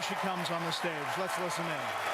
she comes on the stage. Let's listen in.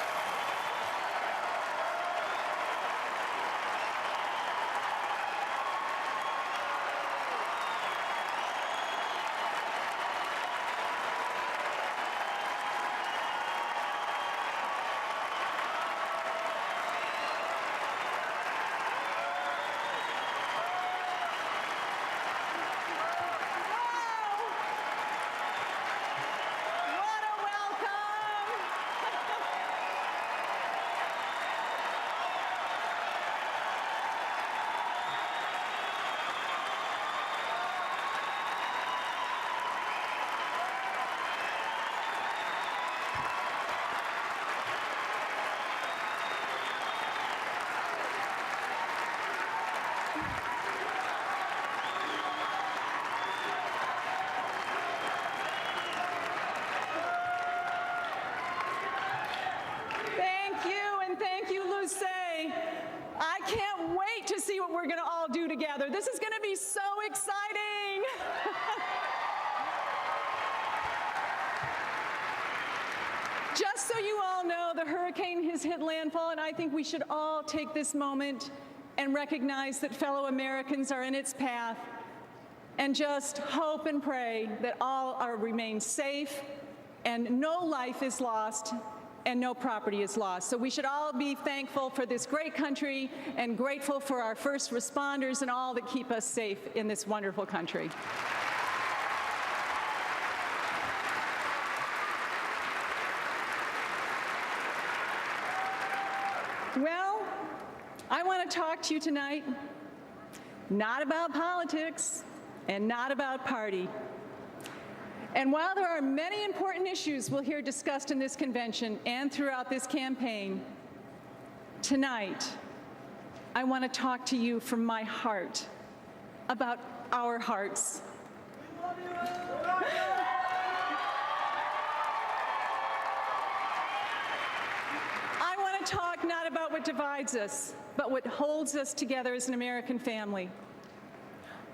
I can't wait to see what we're going to all do together. This is going to be so exciting. Just so you all know, the hurricane has hit landfall, and I think we should all take this moment and recognize that fellow Americans are in its path, and just hope and pray that all remain safe and no life is lost and no property is lost. So we should all be thankful for this great country and grateful for our first responders and all that keep us safe in this wonderful country. Well, I want to talk to you tonight not about politics and not about party. And while there are many important issues we'll hear discussed in this convention and throughout this campaign, tonight I want to talk to you from my heart about our hearts. I want to talk not about what divides us, but what holds us together as an American family.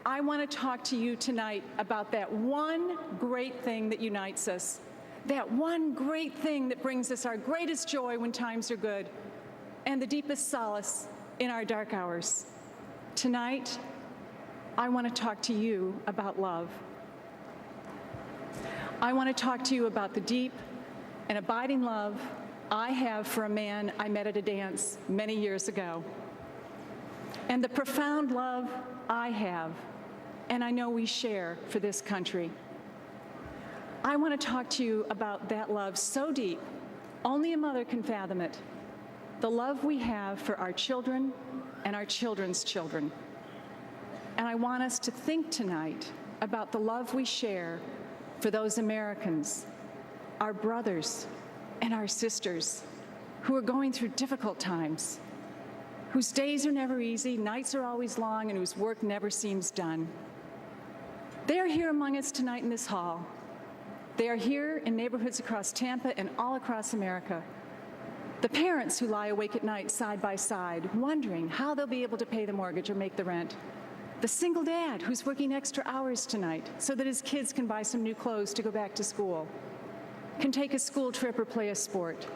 I want to talk to you tonight about that one great thing that unites us, that one great thing that brings us our greatest joy when times are good, and the deepest solace in our dark hours. Tonight, I want to talk to you about love. I want to talk to you about the deep and abiding love I have for a man I met at a dance many years ago, and the profound love I have and I know we share for this country. I want to talk to you about that love so deep, only a mother can fathom it, the love we have for our children and our children's children. And I want us to think tonight about the love we share for those Americans, our brothers and our sisters who are going through difficult times, whose days are never easy, nights are always long, and whose work never seems done. They are here among us tonight in this hall. They are here in neighborhoods across Tampa and all across America. The parents who lie awake at night side by side, wondering how they'll be able to pay the mortgage or make the rent. The single dad who's working extra hours tonight so that his kids can buy some new clothes to go back to school, can take a school trip or play a sport,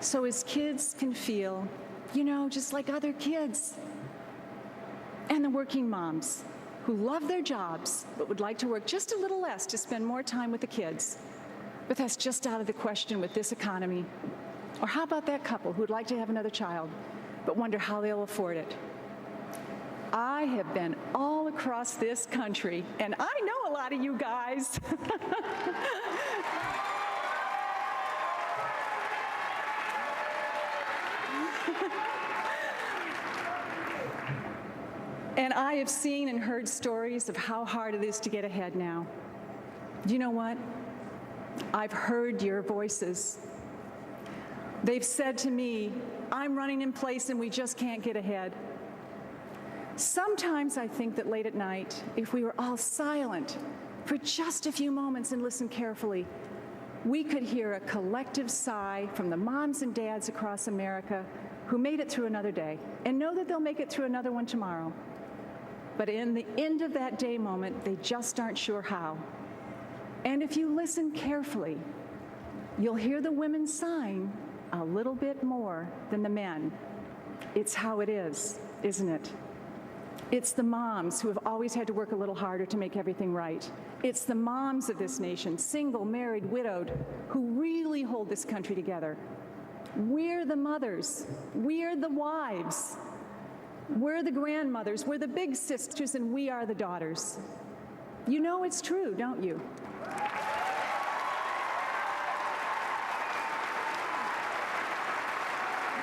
so his kids can feel, you know, just like other kids. And the working moms who love their jobs but would like to work just a little less to spend more time with the kids. But that's just out of the question with this economy. Or how about that couple who would like to have another child but wonder how they'll afford it? I have been all across this country, and I know a lot of you guys. And I have seen and heard stories of how hard it is to get ahead now. You know what? I've heard your voices. They've said to me, I'm running in place and we just can't get ahead. Sometimes I think that late at night, if we were all silent for just a few moments and listened carefully, we could hear a collective sigh from the moms and dads across America who made it through another day and know that they'll make it through another one tomorrow. But in the end of that day moment, they just aren't sure how. And if you listen carefully, You'll hear the women sighing a little bit more than the men. It's how it is, isn't it? It's the moms who have always had to work a little harder to make everything right. It's the moms of this nation, single, married, widowed, who really hold this country together. We're the mothers. We're the wives. We're the grandmothers. We're the big sisters, and we are the daughters. You know it's true, don't you?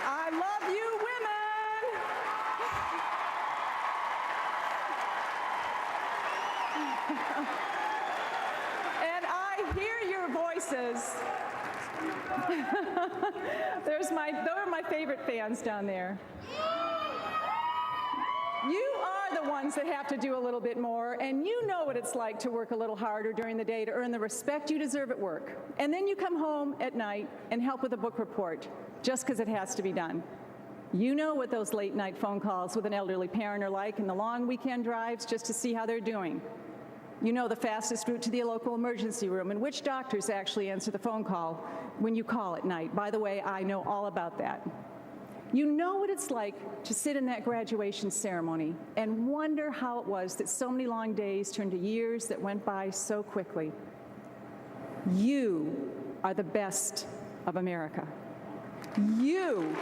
I love you, women! And I hear your voices. Those are my favorite fans down there. You are the ones that have to do a little bit more, and you know what it's like to work a little harder during the day to earn the respect you deserve at work. And then you come home at night and help with a book report, just because it has to be done. You know what those late night phone calls with an elderly parent are like, and the long weekend drives just to see how they're doing. You know the fastest route to the local emergency room and which doctors actually answer the phone call when you call at night. By the way, I know all about that. You know what it's like to sit in that graduation ceremony and wonder how it was that so many long days turned to years that went by so quickly. You are the best of America. You.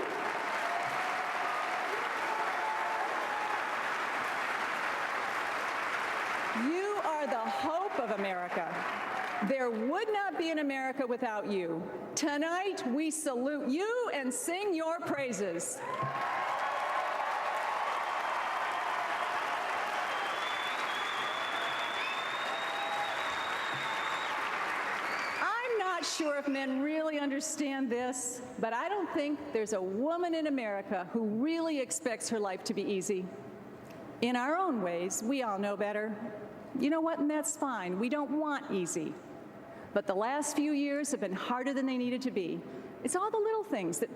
You are the hope of America. There would not be an America without you. Tonight, we salute you and sing your praises. I'm not sure if men really understand this, but I don't think there's a woman in America who really expects her life to be easy. In our own ways, we all know better. You know what, and that's fine. We don't want easy. But the last few years have been harder than they needed to be. It's all the little things that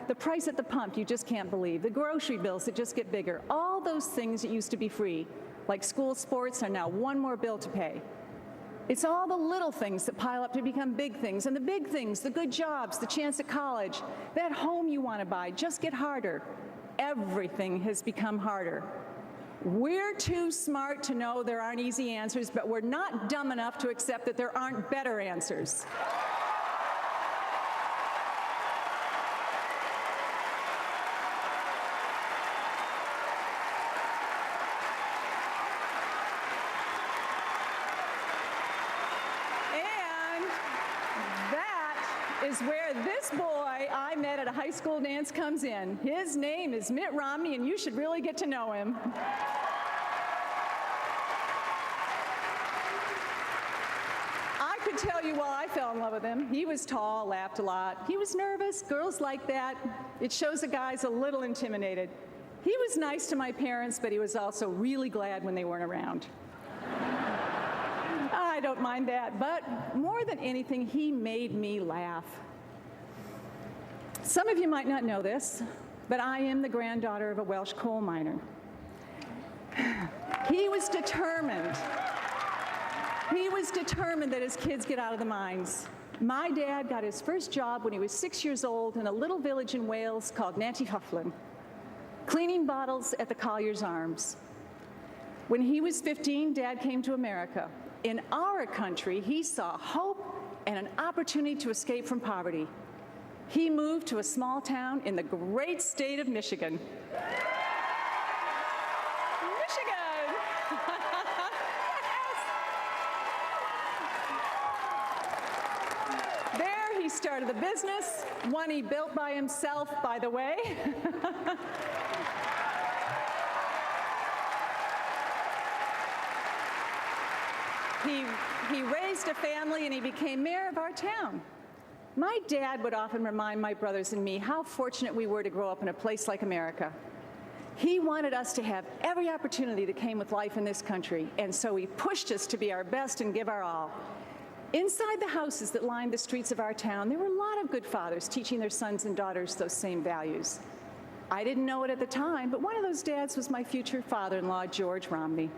the price at the pump you just can't believe, the grocery bills that just get bigger, all those things that used to be free, like school sports, are now one more bill to pay. It's all the little things that pile up to become big things, and the big things, the good jobs, the chance at college, that home you want to buy, just get harder. Everything has become harder. We're too smart to know there aren't easy answers, but we're not dumb enough to accept that there aren't better answers. And that is where this boy I met at a high school dance comes in. His name is Mitt Romney, and you should really get to know him. I could tell you why I fell in love with him. He was tall, laughed a lot. He was nervous. Girls like that. It shows a guy's a little intimidated. He was nice to my parents, but he was also really glad when they weren't around. I don't mind that, but more than anything, he made me laugh. Some of you might not know this, but I am the granddaughter of a Welsh coal miner. He was determined. He was determined that his kids get out of the mines. My dad got his first job when he was 6 years old in a little village in Wales called Nantyhuflin, cleaning bottles at the Collier's Arms. When he was 15, Dad came to America. In our country, he saw hope and an opportunity to escape from poverty. He moved to a small town in the great state of Michigan. Michigan! Yes. There he started a business, one he built by himself, by the way. He raised a family and he became mayor of our town. My dad would often remind my brothers and me how fortunate we were to grow up in a place like America. He wanted us to have every opportunity that came with life in this country, and so he pushed us to be our best and give our all. Inside the houses that lined the streets of our town, there were a lot of good fathers teaching their sons and daughters those same values. I didn't know it at the time, but one of those dads was my future father-in-law, George Romney.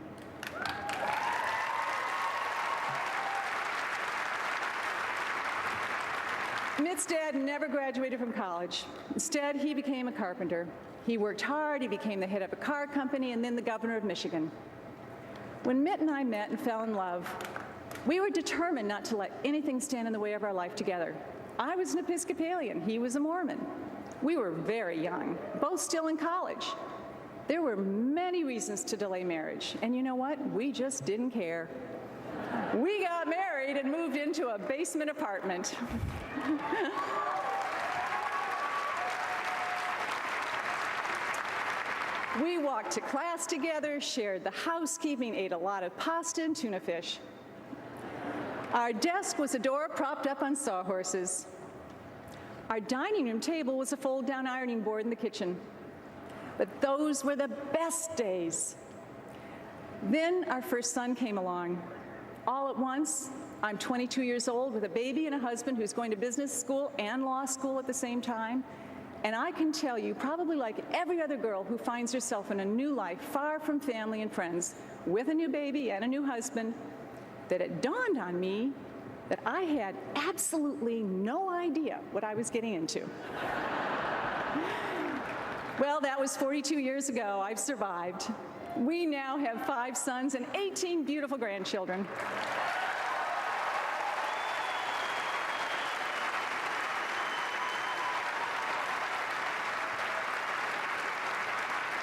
Mitt's dad never graduated from college. Instead, he became a carpenter. He worked hard, he became the head of a car company, and then the governor of Michigan. When Mitt and I met and fell in love, we were determined not to let anything stand in the way of our life together. I was an Episcopalian, he was a Mormon. We were very young, both still in college. There were many reasons to delay marriage, and you know what? We just didn't care. We got married and moved into a basement apartment. We walked to class together, shared the housekeeping, ate a lot of pasta and tuna fish. Our desk was a door propped up on sawhorses. Our dining room table was a fold-down ironing board in the kitchen. But those were the best days. Then our first son came along. All at once, I'm 22 years old with a baby and a husband who's going to business school and law school at the same time. And I can tell you, probably like every other girl who finds herself in a new life, far from family and friends, with a new baby and a new husband, that it dawned on me that I had absolutely no idea what I was getting into. Well, that was 42 years ago. I've survived. We now have 5 sons and 18 beautiful grandchildren.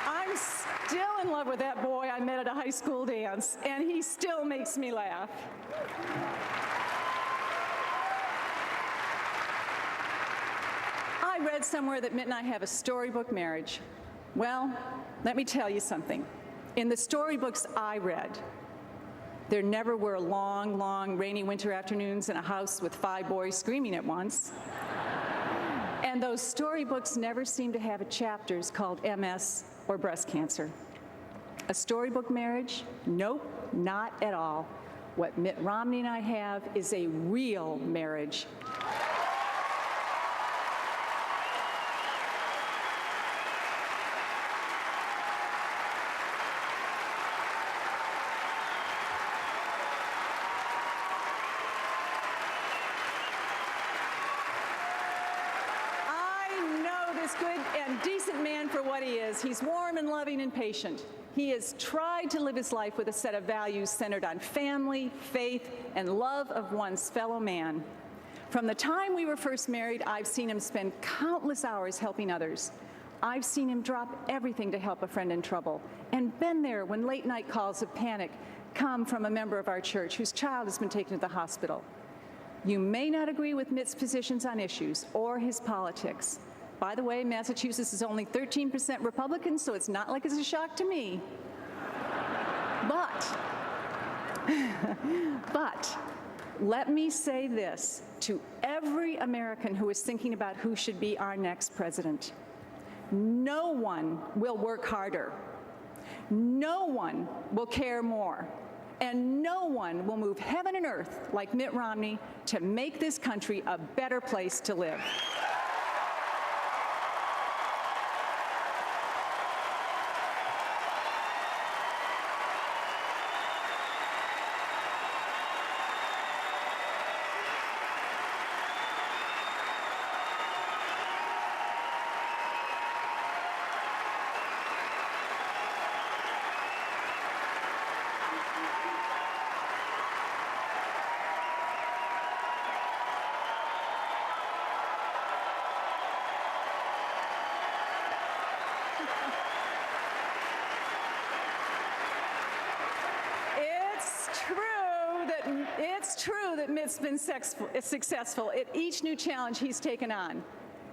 I'm still in love with that boy I met at a high school dance, and he still makes me laugh. I read somewhere that Mitt and I have a storybook marriage. Well, let me tell you something. In the storybooks I read, there never were long, long rainy winter afternoons in a house with 5 boys screaming at once. And those storybooks never seemed to have chapters called MS or breast cancer. A storybook marriage? Nope, not at all. What Mitt Romney and I have is a real marriage. Good and decent man for what he is. He's warm and loving and patient. He has tried to live his life with a set of values centered on family, faith, and love of one's fellow man. From the time we were first married, I've seen him spend countless hours helping others. I've seen him drop everything to help a friend in trouble, and been there when late-night calls of panic come from a member of our church whose child has been taken to the hospital. You may not agree with Mitt's positions on issues or his politics. By the way, Massachusetts is only 13% Republican, so it's not like it's a shock to me. But let me say this to every American who is thinking about who should be our next president. No one will work harder. No one will care more. And no one will move heaven and earth like Mitt Romney to make this country a better place to live. It's true that Mitt's been successful at each new challenge he's taken on.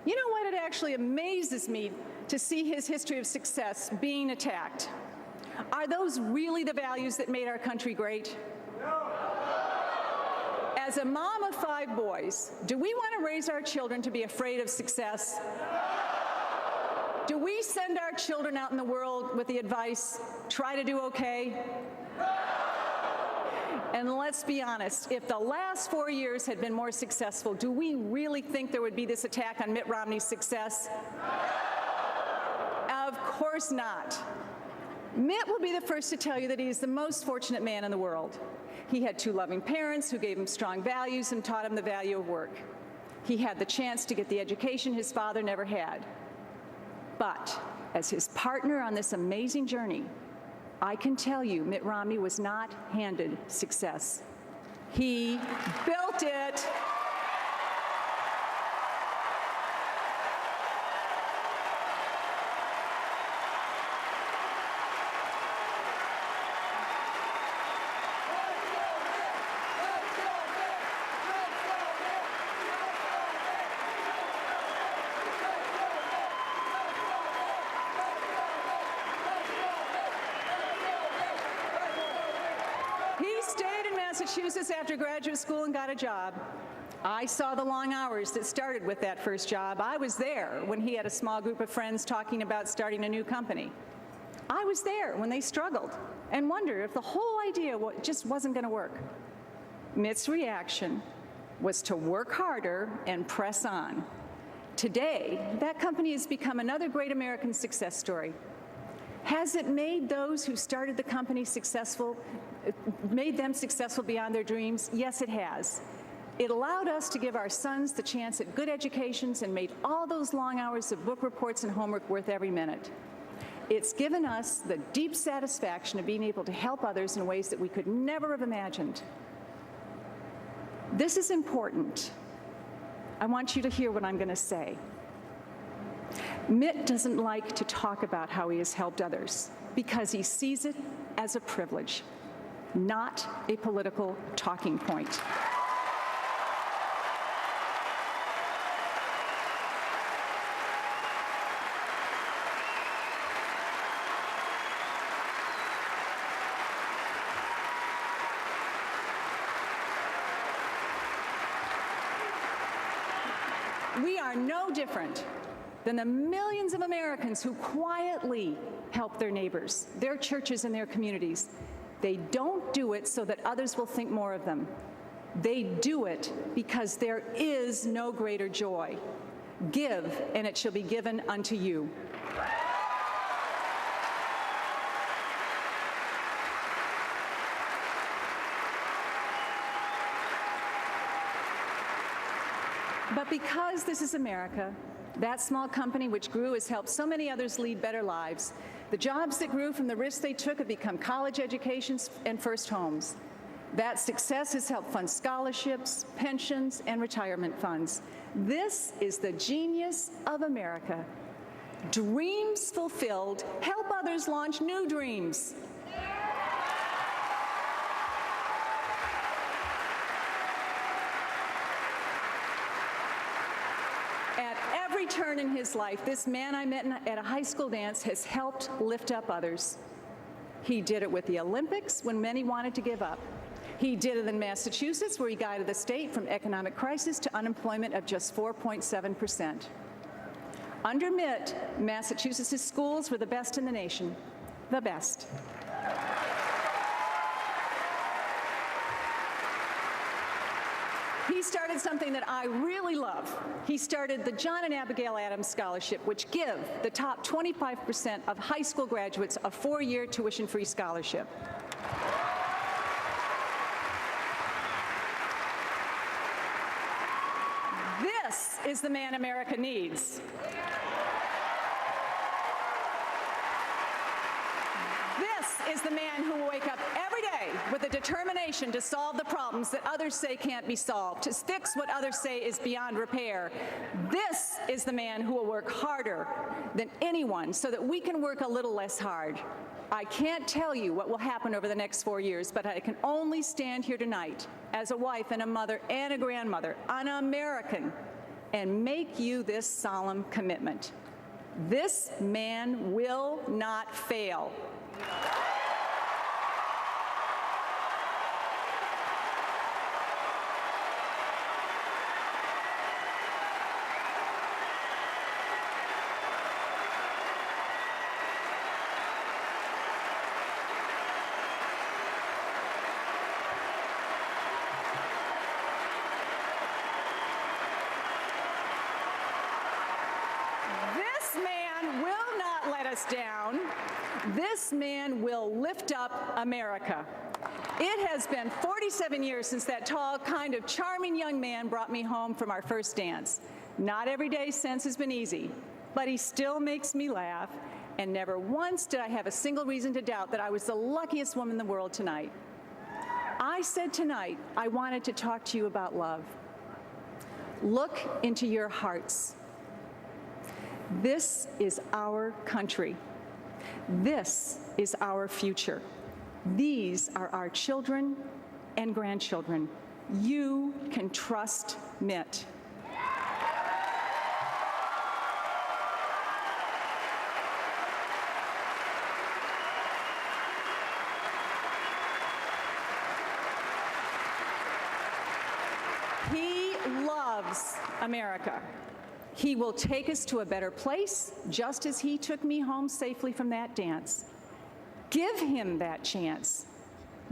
You know what? It actually amazes me to see his history of success being attacked. Are those really the values that made our country great? No. As a mom of 5 boys, do we want to raise our children to be afraid of success? Do we send our children out in the world with the advice, try to do okay? And let's be honest, if the last 4 years had been more successful, do we really think there would be this attack on Mitt Romney's success? Of course not. Mitt will be the first to tell you that he is the most fortunate man in the world. He had 2 loving parents who gave him strong values and taught him the value of work. He had the chance to get the education his father never had. But as his partner on this amazing journey, I can tell you Mitt Romney was not handed success. He built it. Massachusetts after graduate school and got a job. I saw the long hours that started with that first job. I was there when he had a small group of friends talking about starting a new company. I was there when they struggled and wondered if the whole idea just wasn't going to work. Mitt's reaction was to work harder and press on. Today, that company has become another great American success story. Has it made those who started the company successful, made them successful beyond their dreams? Yes, it has. It allowed us to give our sons the chance at good educations and made all those long hours of book reports and homework worth every minute. It's given us the deep satisfaction of being able to help others in ways that we could never have imagined. This is important. I want you to hear what I'm going to say. Mitt doesn't like to talk about how he has helped others because he sees it as a privilege, not a political talking point. We are no different than the millions of Americans who quietly help their neighbors, their churches, and their communities. They don't do it so that others will think more of them. They do it because there is no greater joy. Give, and it shall be given unto you. But because this is America, that small company which grew has helped so many others lead better lives. The jobs that grew from the risks they took have become college educations and first homes. That success has helped fund scholarships, pensions, and retirement funds. This is the genius of America. Dreams fulfilled help others launch new dreams. Every turn in his life, this man I met at a high school dance has helped lift up others. He did it with the Olympics when many wanted to give up. He did it in Massachusetts, where he guided the state from economic crisis to unemployment of just 4.7%. Under Mitt, Massachusetts' schools were the best in the nation, the best. He started something that I really love. He started the John and Abigail Adams Scholarship, which give the top 25% of high school graduates a 4-year tuition-free scholarship. This is the man America needs. This is the man who will wake up every day with a determination to solve the problems that others say can't be solved, to fix what others say is beyond repair. This is the man who will work harder than anyone so that we can work a little less hard. I can't tell you what will happen over the next 4 years, but I can only stand here tonight as a wife and a mother and a grandmother, an American, and make you this solemn commitment. This man will not fail. Down. This man will lift up America. It has been 47 years since that tall, kind of charming young man brought me home from our first dance. Not every day since has been easy, but he still makes me laugh, and never once did I have a single reason to doubt that I was the luckiest woman in the world tonight. I said tonight I wanted to talk to you about love. Look into your hearts. This is our country. This is our future. These are our children and grandchildren. You can trust Mitt. He loves America. He will take us to a better place, just as he took me home safely from that dance. Give him that chance.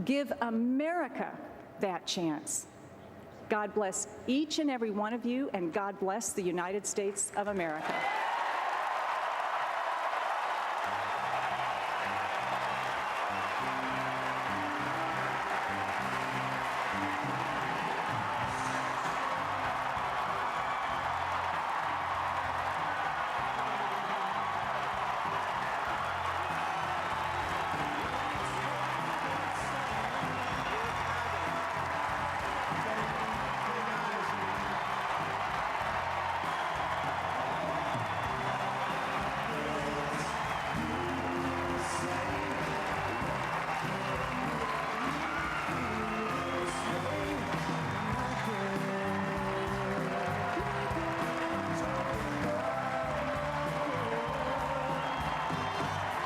Give America that chance. God bless each and every one of you, and God bless the United States of America.